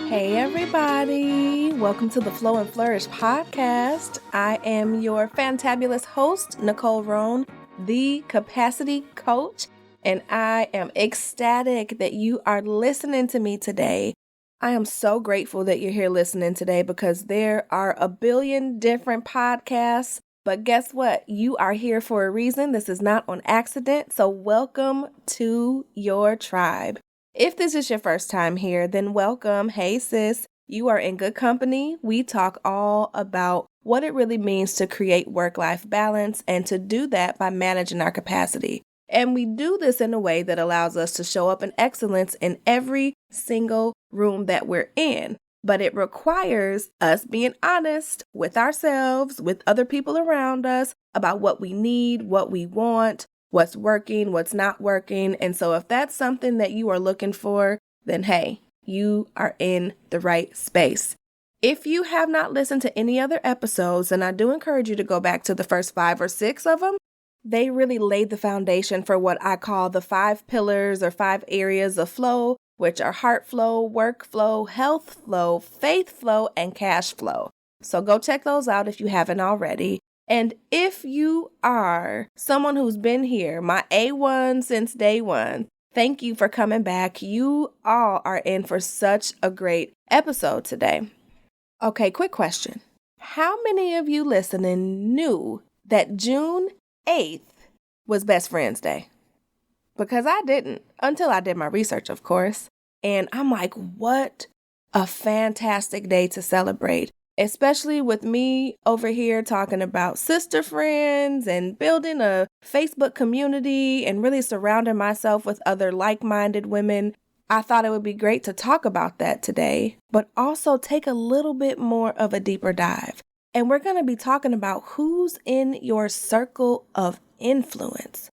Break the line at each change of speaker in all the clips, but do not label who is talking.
Hey everybody, welcome to the Flow and Flourish Podcast. I am your fantabulous host, Nicole Roan, the capacity coach, and I am ecstatic that you are listening to me today. I am so grateful that you're here listening today because there are a billion different podcasts, but guess what? You are here for a reason. This is not on accident, so welcome to your tribe. If this is your first time here, then welcome. Hey sis, you are in good company. We talk all about what it really means to create work-life balance and to do that by managing our capacity. And we do this in a way that allows us to show up in excellence in every single room that we're in. But it requires us being honest with ourselves, with other people around us about what we need, what we want, what's working, what's not working. And so if that's something that you are looking for, then hey, you are in the right space. If you have not listened to any other episodes, and I do encourage you to go back to the first 5 or 6 of them, they really laid the foundation for what I call the 5 pillars or 5 areas of flow, which are heart flow, work flow, health flow, faith flow, and cash flow. So go check those out if you haven't already. And if you are someone who's been here, my A1 since day one, thank you for coming back. You all are in for such a great episode today. Okay, quick question. How many of you listening knew that June 8th was Best Friends Day? Because I didn't until I did my research, of course. And I'm like, what a fantastic day to celebrate. Especially with me over here talking about sister friends and building a Facebook community and really surrounding myself with other like-minded women. I thought it would be great to talk about that today, but also take a little bit more of a deeper dive. And we're going to be talking about who's in your circle of influence.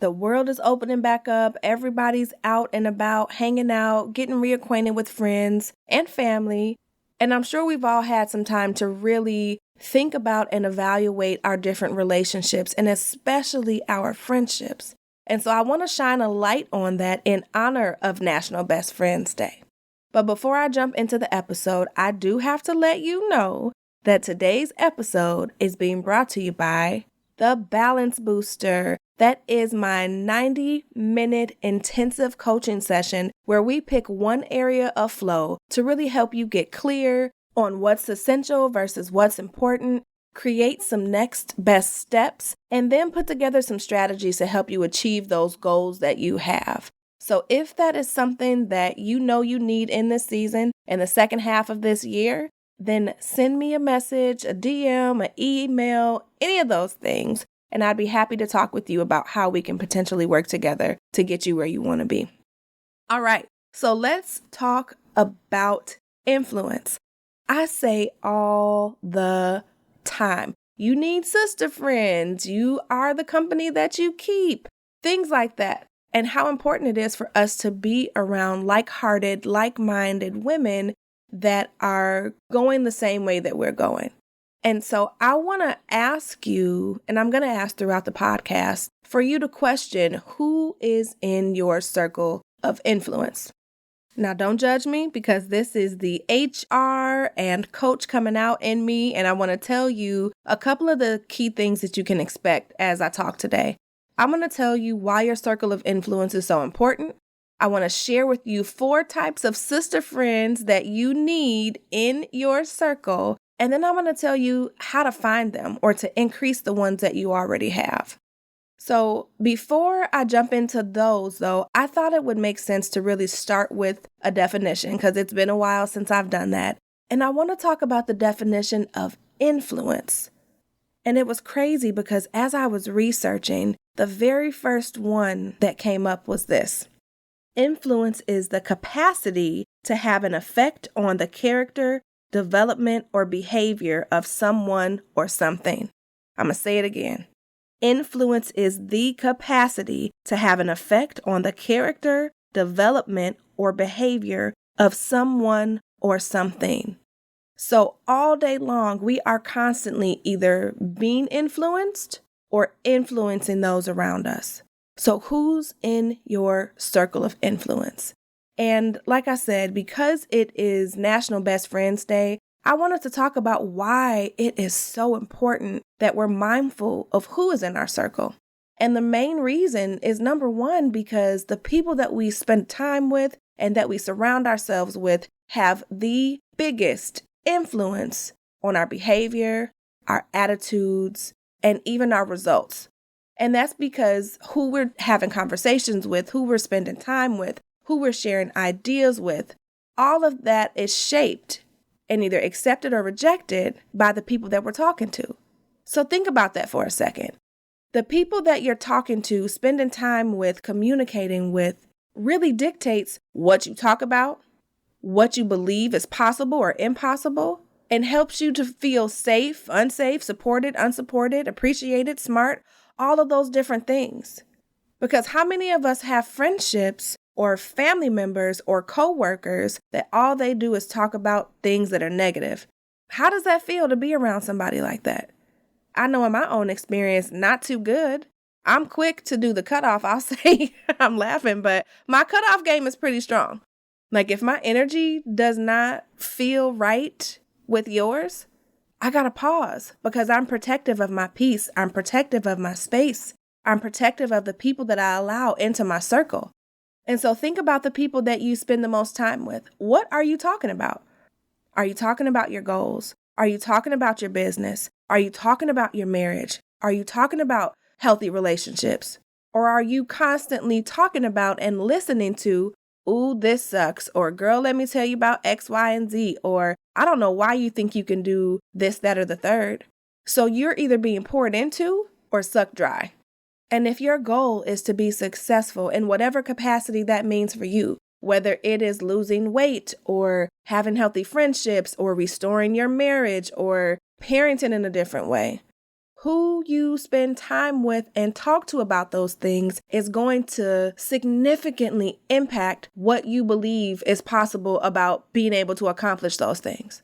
The world is opening back up. Everybody's out and about, hanging out, getting reacquainted with friends and family. And I'm sure we've all had some time to really think about and evaluate our different relationships and especially our friendships. And so I want to shine a light on that in honor of National Best Friends Day. But before I jump into the episode, I do have to let you know that today's episode is being brought to you by the Balance Booster. That is my 90-minute intensive coaching session where we pick one area of flow to really help you get clear on what's essential versus what's important, create some next best steps, and then put together some strategies to help you achieve those goals that you have. So if that is something that you know you need in this season and the second half of this year, then send me a message, a DM, an email, any of those things. And I'd be happy to talk with you about how we can potentially work together to get you where you want to be. All right, so let's talk about influence. I say all the time, you need sister friends. You are the company that you keep. Things like that. And how important it is for us to be around like-hearted, like-minded women that are going the same way that we're going. And so I want to ask you, and I'm going to ask throughout the podcast, for you to question who is in your circle of influence. Now, don't judge me because this is the HR and coach coming out in me, and I want to tell you a couple of the key things that you can expect as I talk today. I'm going to tell you why your circle of influence is so important. I want to share with you 4 types of sister friends that you need in your circle. And then I'm going to tell you how to find them or to increase the ones that you already have. So before I jump into those, though, I thought it would make sense to really start with a definition because it's been a while since I've done that. And I want to talk about the definition of influence. And it was crazy because as I was researching, the very first one that came up was this. Influence is the capacity to have an effect on the character, development, or behavior of someone or something. I'm going to say it again. Influence is the capacity to have an effect on the character, development, or behavior of someone or something. So all day long, we are constantly either being influenced or influencing those around us. So who's in your circle of influence? And like I said, because it is National Best Friends Day, I wanted to talk about why it is so important that we're mindful of who is in our circle. And the main reason is, number one, because the people that we spend time with and that we surround ourselves with have the biggest influence on our behavior, our attitudes, and even our results. And that's because who we're having conversations with, who we're spending time with, who we're sharing ideas with, all of that is shaped and either accepted or rejected by the people that we're talking to. So think about that for a second. The people that you're talking to, spending time with, communicating with, really dictates what you talk about, what you believe is possible or impossible, and helps you to feel safe, unsafe, supported, unsupported, appreciated, smart, all of those different things. Because how many of us have friendships or family members or coworkers that all they do is talk about things that are negative? How does that feel to be around somebody like that? I know in my own experience, not too good. I'm quick to do the cutoff. I'll say I'm laughing, but my cutoff game is pretty strong. Like if my energy does not feel right with yours, I gotta pause because I'm protective of my peace. I'm protective of my space. I'm protective of the people that I allow into my circle. And so think about the people that you spend the most time with. What are you talking about? Are you talking about your goals? Are you talking about your business? Are you talking about your marriage? Are you talking about healthy relationships? Or are you constantly talking about and listening to, ooh, this sucks, or girl, let me tell you about X, Y, and Z, or I don't know why you think you can do this, that, or the third. So you're either being poured into or sucked dry. And if your goal is to be successful in whatever capacity that means for you, whether it is losing weight or having healthy friendships or restoring your marriage or parenting in a different way, who you spend time with and talk to about those things is going to significantly impact what you believe is possible about being able to accomplish those things.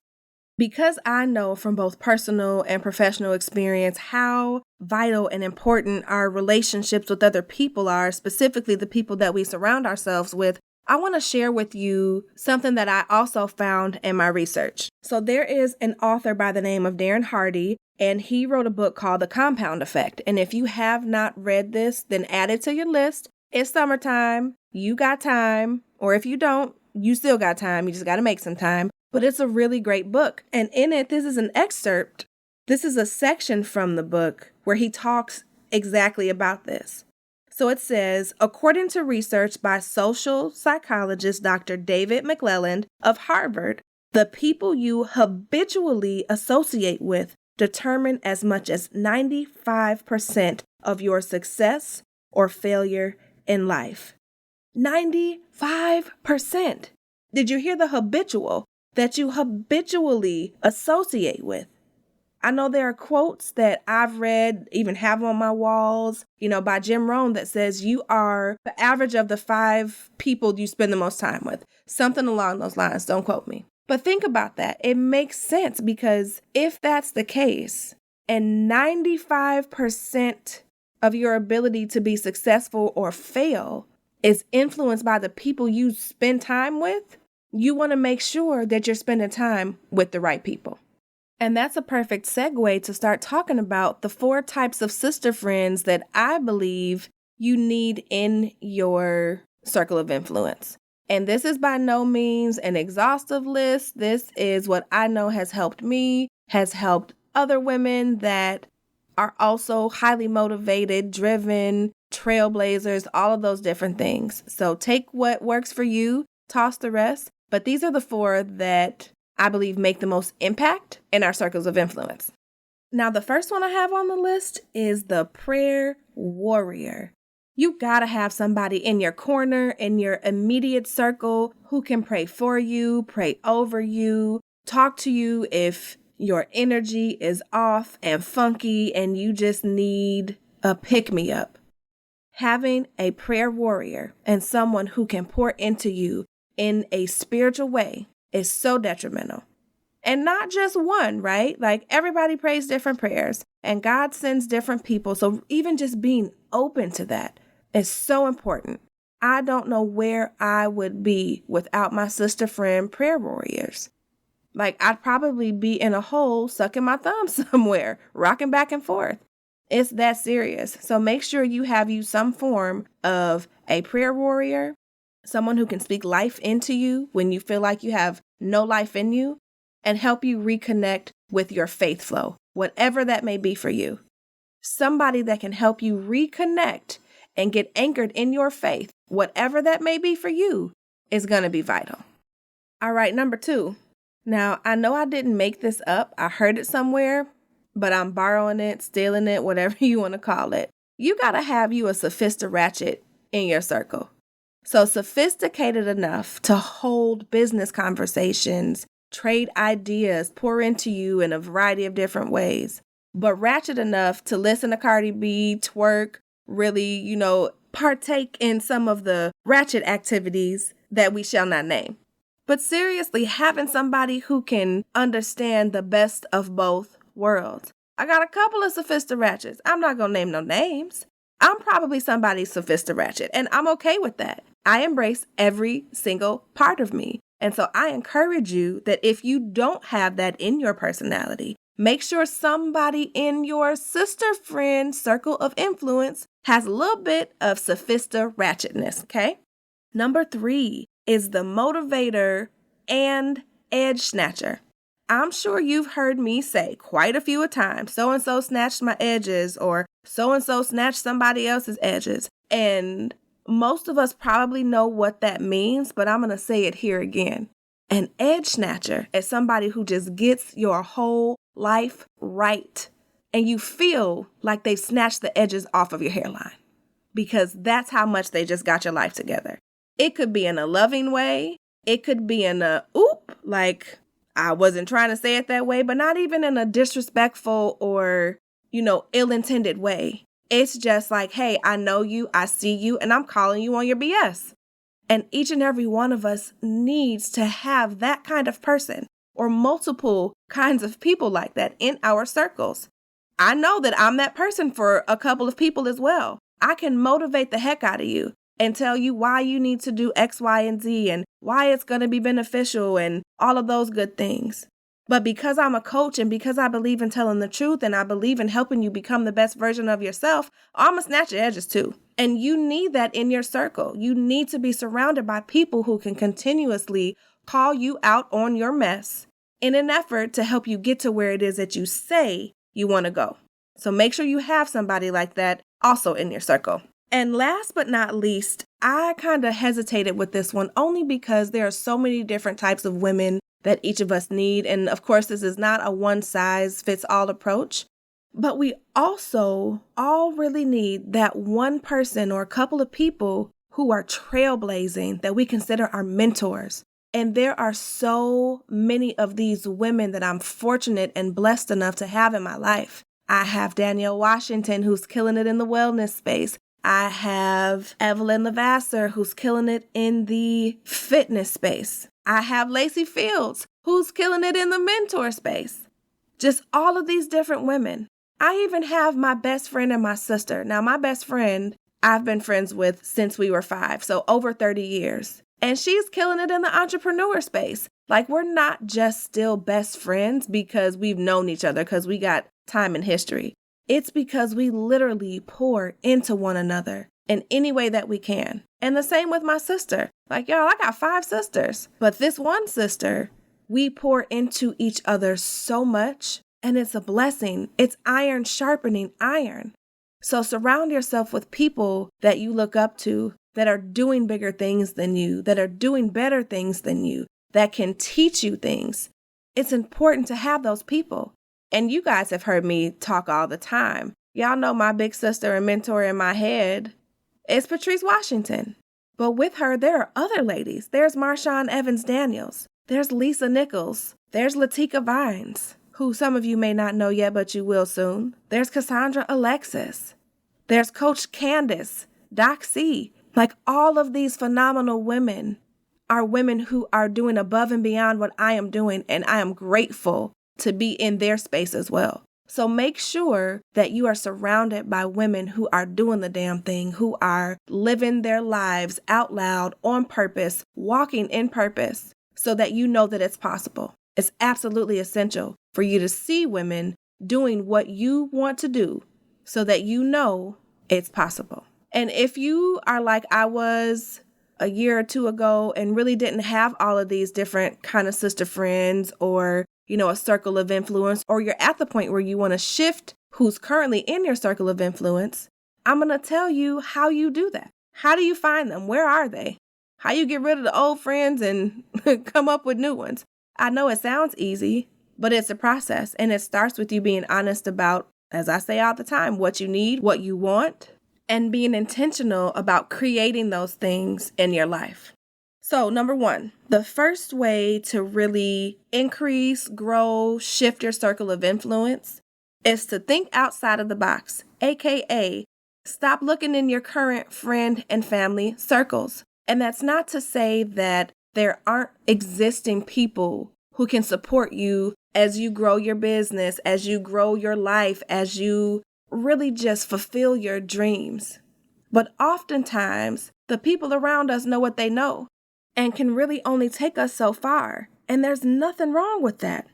Because I know from both personal and professional experience how vital and important our relationships with other people are, specifically the people that we surround ourselves with, I want to share with you something that I also found in my research. So there is an author by the name of Darren Hardy, and he wrote a book called The Compound Effect. And if you have not read this, then add it to your list. It's summertime. You got time. Or if you don't, you still got time. You just got to make some time. But it's a really great book. And in it, this is an excerpt. This is a section from the book where he talks exactly about this. So it says, according to research by social psychologist Dr. David McClelland of Harvard, the people you habitually associate with determine as much as 95% of your success or failure in life. 95%. Did you hear the habitual? That you habitually associate with. I know there are quotes that I've read, even have on my walls, by Jim Rohn that says you are the average of the 5 people you spend the most time with. Something along those lines. Don't quote me. But think about that. It makes sense because if that's the case and 95% of your ability to be successful or fail is influenced by the people you spend time with, you want to make sure that you're spending time with the right people. And that's a perfect segue to start talking about the 4 types of sister friends that I believe you need in your circle of influence. And this is by no means an exhaustive list. This is what I know has helped me, has helped other women that are also highly motivated, driven, trailblazers, all of those different things. So take what works for you, toss the rest. But these are the 4 that I believe make the most impact in our circles of influence. Now, the first one I have on the list is the prayer warrior. You gotta have somebody in your corner, in your immediate circle, who can pray for you, pray over you, talk to you if your energy is off and funky and you just need a pick-me-up. Having a prayer warrior and someone who can pour into you in a spiritual way is so detrimental. And not just one, right? Like everybody prays different prayers and God sends different people. So even just being open to that is so important. I don't know where I would be without my sister friend prayer warriors. Like, I'd probably be in a hole sucking my thumb somewhere, rocking back and forth. It's that serious. So make sure you have some form of a prayer warrior, someone who can speak life into you when you feel like you have no life in you, and help you reconnect with your faith flow, whatever that may be for you. Somebody that can help you reconnect and get anchored in your faith, whatever that may be for you, is going to be vital. All right, number 2. Now, I know I didn't make this up. I heard it somewhere, but I'm borrowing it, stealing it, whatever you want to call it. You got to have you a sophisticated ratchet in your circle. So sophisticated enough to hold business conversations, trade ideas, pour into you in a variety of different ways, but ratchet enough to listen to Cardi B, twerk, really, partake in some of the ratchet activities that we shall not name. But seriously, having somebody who can understand the best of both worlds. I got a couple of sophisticated ratchets. I'm not going to name no names. I'm probably somebody's sophisticated ratchet, and I'm okay with that. I embrace every single part of me. And so I encourage you that if you don't have that in your personality, make sure somebody in your sister friend circle of influence has a little bit of sophisticated ratchetness, okay? Number 3 is the motivator and edge snatcher. I'm sure you've heard me say quite a few times, so-and-so snatched my edges, or so-and-so snatched somebody else's edges. And most of us probably know what that means, but I'm going to say it here again. An edge snatcher is somebody who just gets your whole life right, and you feel like they've snatched the edges off of your hairline, because that's how much they just got your life together. It could be in a loving way. It could be in a, like, I wasn't trying to say it that way, but not even in a disrespectful or, ill-intended way. It's just like, hey, I know you, I see you, and I'm calling you on your BS. And each and every one of us needs to have that kind of person, or multiple kinds of people like that in our circles. I know that I'm that person for a couple of people as well. I can motivate the heck out of you and tell you why you need to do X, Y, and Z, and why it's going to be beneficial, and all of those good things. But because I'm a coach, and because I believe in telling the truth, and I believe in helping you become the best version of yourself, I'm going to snatch your edges too. And you need that in your circle. You need to be surrounded by people who can continuously call you out on your mess in an effort to help you get to where it is that you say you want to go. So make sure you have somebody like that also in your circle. And last but not least, I kind of hesitated with this one only because there are so many different types of women that each of us need. And of course, this is not a one-size-fits-all approach. But we also all really need that one person or a couple of people who are trailblazing that we consider our mentors. And there are so many of these women that I'm fortunate and blessed enough to have in my life. I have Danielle Washington, who's killing it in the wellness space. I have Evelyn Levasseur, who's killing it in the fitness space. I have Lacey Fields, who's killing it in the mentor space. Just all of these different women. I even have my best friend and my sister. Now, my best friend, I've been friends with since we were 5, so over 30 years. And she's killing it in the entrepreneur space. Like, we're not just still best friends because we've known each other, because we got time in history. It's because we literally pour into one another in any way that we can. And the same with my sister. Like, y'all, I got 5 sisters. But this one sister, we pour into each other so much. And it's a blessing. It's iron sharpening iron. So surround yourself with people that you look up to, that are doing bigger things than you, that are doing better things than you, that can teach you things. It's important to have those people. And you guys have heard me talk all the time. Y'all know my big sister and mentor in my head is Patrice Washington. But with her, there are other ladies. There's Marshawn Evans Daniels. There's Lisa Nichols. There's Latika Vines, who some of you may not know yet, but you will soon. There's Cassandra Alexis. There's Coach Candace, Doc C. Like, all of these phenomenal women are women who are doing above and beyond what I am doing, and I am grateful to be in their space as well. So make sure that you are surrounded by women who are doing the damn thing, who are living their lives out loud, on purpose, walking in purpose, so that you know that it's possible. It's absolutely essential for you to see women doing what you want to do so that you know it's possible. And if you are like I was a year or two ago and really didn't have all of these different kind of sister friends or a circle of influence, or you're at the point where you want to shift who's currently in your circle of influence, I'm going to tell you how you do that. How do you find them? Where are they? How you get rid of the old friends and come up with new ones? I know it sounds easy, but it's a process, and it starts with you being honest about, as I say all the time, what you need, what you want, and being intentional about creating those things in your life. So, number one, the first way to really increase, grow, shift your circle of influence is to think outside of the box, aka stop looking in your current friend and family circles. And that's not to say that there aren't existing people who can support you as you grow your business, as you grow your life, as you really just fulfill your dreams. But oftentimes, the people around us know what they know and can really only take us so far. And there's nothing wrong with that.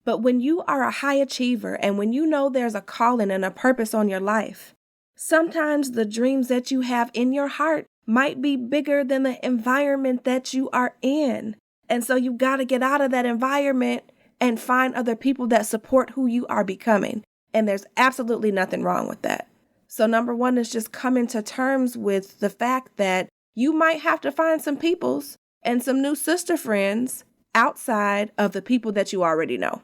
But when you are a high achiever and when you know there's a calling and a purpose on your life, sometimes the dreams that you have in your heart might be bigger than the environment that you are in. And so you got to get out of that environment and find other people that support who you are becoming. And there's absolutely nothing wrong with that. So number one is just coming to terms with the fact that you might have to find some peoples and some new sister friends outside of the people that you already know.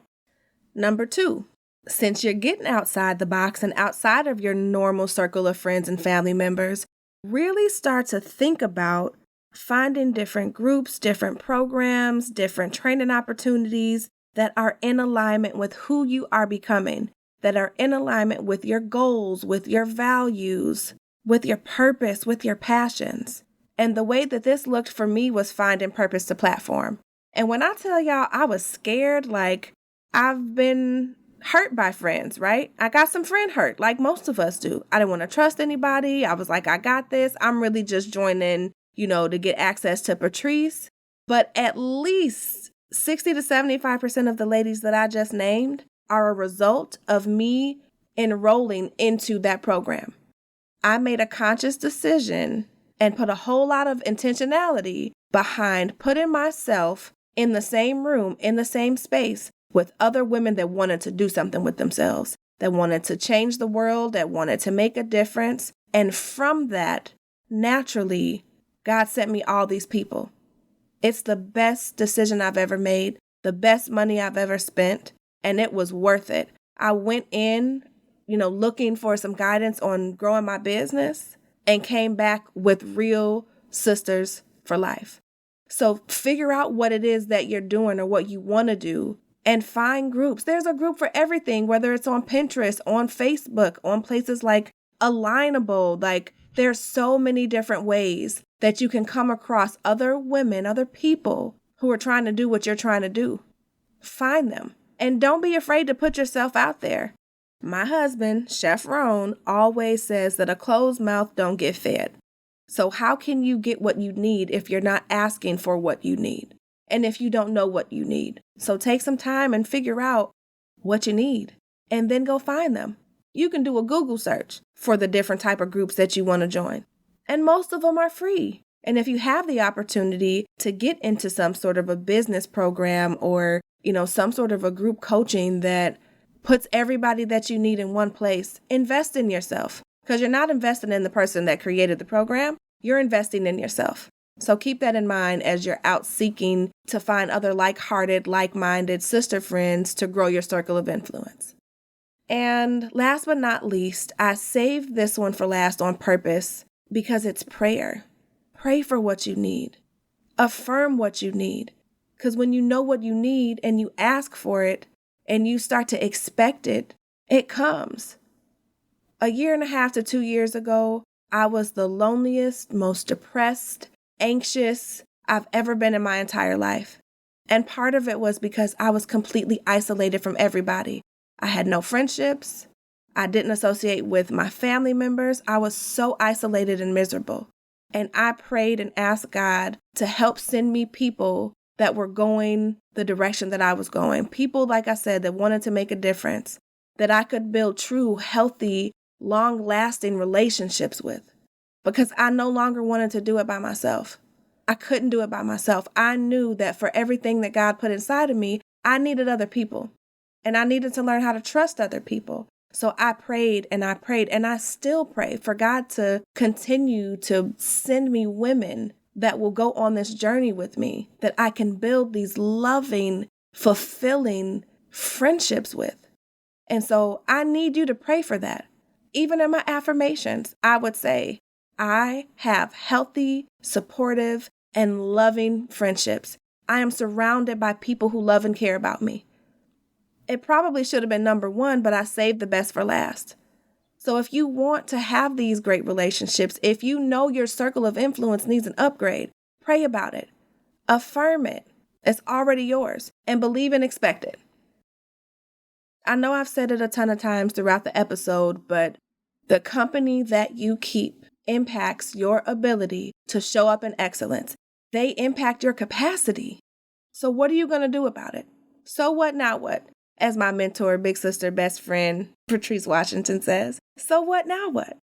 Number two, since you're getting outside the box and outside of your normal circle of friends and family members, really start to think about finding different groups, different programs, different training opportunities that are in alignment with who you are becoming, that are in alignment with your goals, with your values, with your purpose, with your passions. And the way that this looked for me was finding purpose to platform. And when I tell y'all I was scared, like I've been hurt by friends, right? I got some friend hurt, like most of us do. I didn't want to trust anybody. I was like, I got this. I'm really just joining, to get access to Patrice. But at least 60 to 75% of the ladies that I just named are a result of me enrolling into that program. I made a conscious decision and put a whole lot of intentionality behind putting myself in the same room, in the same space with other women that wanted to do something with themselves, that wanted to change the world, that wanted to make a difference. And from that, naturally, God sent me all these people. It's the best decision I've ever made, the best money I've ever spent, and it was worth it. I went in, looking for some guidance on growing my business and came back with real sisters for life. So figure out what it is that you're doing or what you want to do and find groups. There's a group for everything, whether it's on Pinterest, on Facebook, on places like Alignable. Like there's so many different ways that you can come across other women, other people who are trying to do what you're trying to do. Find them. And don't be afraid to put yourself out there. My husband, Chef Ron, always says that a closed mouth don't get fed. So how can you get what you need if you're not asking for what you need? And if you don't know what you need? So take some time and figure out what you need and then go find them. You can do a Google search for the different type of groups that you want to join. And most of them are free. And if you have the opportunity to get into some sort of a business program or, some sort of a group coaching that puts everybody that you need in one place, invest in yourself. Because you're not investing in the person that created the program, you're investing in yourself. So keep that in mind as you're out seeking to find other like-hearted, like-minded sister friends to grow your circle of influence. And last but not least, I saved this one for last on purpose because it's prayer. Pray for what you need. Affirm what you need. Because when you know what you need and you ask for it and you start to expect it, it comes. 1.5 to 2 years ago, I was the loneliest, most depressed, anxious I've ever been in my entire life. And part of it was because I was completely isolated from everybody. I had no friendships. I didn't associate with my family members. I was so isolated and miserable. And I prayed and asked God to help send me people that were going the direction that I was going. People, like I said, that wanted to make a difference, that I could build true, healthy, long-lasting relationships with. Because I no longer wanted to do it by myself. I couldn't do it by myself. I knew that for everything that God put inside of me, I needed other people. And I needed to learn how to trust other people. So I prayed and I prayed and I still pray for God to continue to send me women that will go on this journey with me, that I can build these loving, fulfilling friendships with. And so I need you to pray for that. Even in my affirmations, I would say, I have healthy, supportive, and loving friendships. I am surrounded by people who love and care about me. It probably should have been number one, but I saved the best for last. So if you want to have these great relationships, if you know your circle of influence needs an upgrade, pray about it. Affirm it. It's already yours. And believe and expect it. I know I've said it a ton of times throughout the episode, but the company that you keep impacts your ability to show up in excellence. They impact your capacity. So what are you going to do about it? So what, now what? As my mentor, big sister, best friend, Patrice Washington says, so what, now what?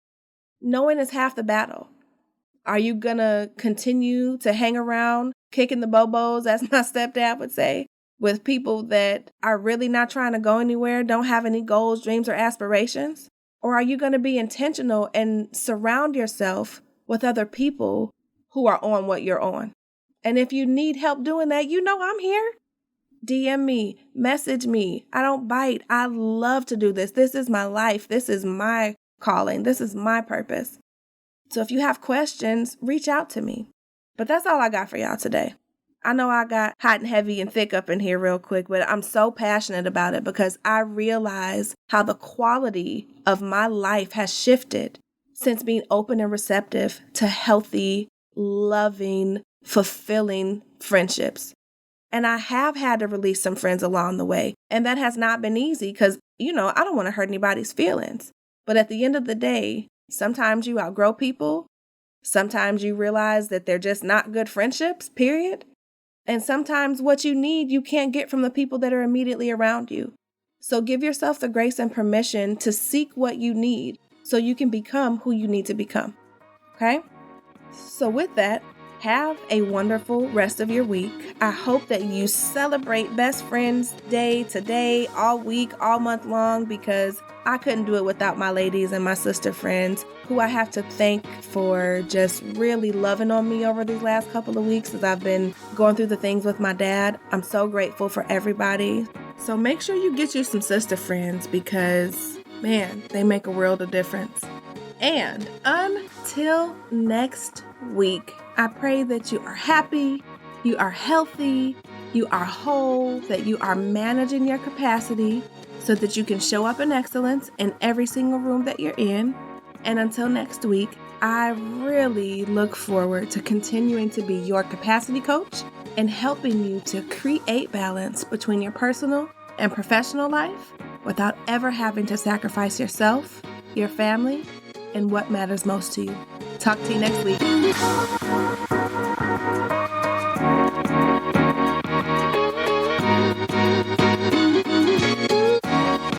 Knowing is half the battle. Are you going to continue to hang around, kicking the bobos, as my stepdad would say, with people that are really not trying to go anywhere, don't have any goals, dreams, or aspirations? Or are you going to be intentional and surround yourself with other people who are on what you're on? And if you need help doing that, you know I'm here. DM me, message me. I don't bite. I love to do this. This is my life. This is my calling. This is my purpose. So if you have questions, reach out to me. But that's all I got for y'all today. I know I got hot and heavy and thick up in here real quick, but I'm so passionate about it because I realize how the quality of my life has shifted since being open and receptive to healthy, loving, fulfilling friendships. And I have had to release some friends along the way. And that has not been easy because, I don't want to hurt anybody's feelings. But at the end of the day, sometimes you outgrow people. Sometimes you realize that they're just not good friendships, period. And sometimes what you need, you can't get from the people that are immediately around you. So give yourself the grace and permission to seek what you need so you can become who you need to become. Okay? So with that, have a wonderful rest of your week. I hope that you celebrate Best Friends Day today, all week, all month long, because I couldn't do it without my ladies and my sister friends, who I have to thank for just really loving on me over these last couple of weeks as I've been going through the things with my dad. I'm so grateful for everybody. So make sure you get you some sister friends because, man, they make a world of difference. And until next week, I pray that you are happy, you are healthy, you are whole, that you are managing your capacity so that you can show up in excellence in every single room that you're in. And until next week, I really look forward to continuing to be your capacity coach and helping you to create balance between your personal and professional life without ever having to sacrifice yourself, your family, and what matters most to you. Talk to you next week.